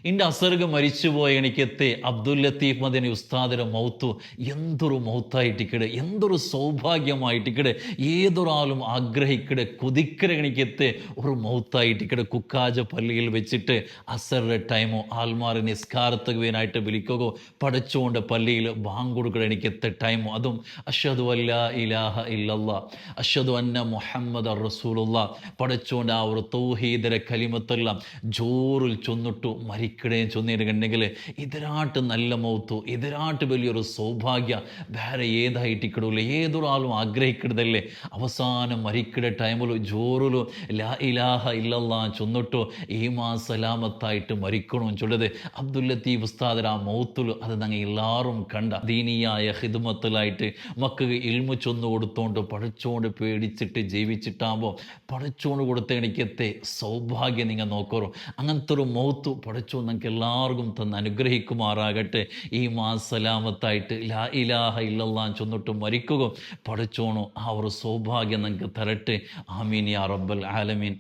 ഇൻ്റെ അസർഗ് മരിച്ചുപോയ എനിക്കെത്തെ അബ്ദുൽ ലത്തീഫ് മദനി ഉസ്താദിൻ്റെ മൗത്തു എന്തൊരു മൗത്തായിട്ടിക്കടെ, എന്തൊരു സൗഭാഗ്യമായിട്ടിക്കടെ, ഏതൊരാളും ആഗ്രഹിക്കടെ കൊതിക്കരെ എനിക്കെത്തെ ഒരു മൗത്തായിട്ടിക്കടെ. കുക്കാജ പള്ളിയിൽ വെച്ചിട്ട് അസറുടെ ടൈമോ ആൽമാർ നിസ്കാരത്തുക വേനായിട്ട് വിളിക്കുകയോ പടച്ചുകൊണ്ട് പള്ളിയിൽ ബാങ്ക് കൊടുക്കുക എനിക്കെത്തെ ടൈമോ, അതും അഷ്ഹദു അല്ലാ ഇലാഹ ഇല്ലല്ലാ അഷ്ഹദു അന്ന മുഹമ്മദ് റസൂലുള്ള പടച്ചുകൊണ്ട് ആ ഒരു തൗഹീദര കലിമത്തെല്ലാം ജോറിൽ ചൊന്നിട്ടു മരിക്കടേയും ചൊന്നിട്ടുണ്ടെങ്കിൽ ഇതിനാട്ട് നല്ല മൗത്തു, ഇതിനാട്ട് വലിയൊരു സൗഭാഗ്യ വേറെ ഏതായിട്ടിക്കിടൂല. ഏതൊരാളും ആഗ്രഹിക്കരുതല്ലേ അവസാനം മരിക്കട ടൈമിൽ ജോറിലു ലാ ഇലാഹ ഇല്ലല്ലാ ചൊന്നിട്ടു ഈമാ സലാമത്തായിട്ട് മരിക്കണമെന്ന് ചൊല്ലത് അബ്ദുൽ ലത്തീഫ് ഉസ്താദർ ആ മൗത്തുലു. അത് ഞങ്ങൾ എല്ലാവരും കണ്ട ദീനിയായ ഹിദ്മത്തിലായിട്ട് മക്കൾക്ക് ഇൽമു ചൊന്നു കൊടുത്തോണ്ട് പഠിച്ചോണ്ട് പേടിച്ചിട്ട് ജീവിച്ചിട്ടാകുമ്പോൾ പഠിച്ചോണ്ട് കൊടുത്ത എനിക്കെത്തെ സൗഭാഗ്യം നിങ്ങൾ നോക്കറോ. അങ്ങനത്തെ ഒരു മൗത്തു പഠിച്ചോ നിങ്ങൾക്ക് എല്ലാവർക്കും തന്ന് അനുഗ്രഹിക്കുമാറാകട്ടെ. ഈ സലാമത്തായിട്ട് ലാ ഇലാഹ ഇല്ലല്ലാ ചൊന്നിട്ട് മരിക്കുക പഠിച്ചോണോ ആ ഒരു സൗഭാഗ്യം നിങ്ങൾക്ക് തരട്ടെ. ആമീൻ യാ റബ്ബൽ ആലമീൻ.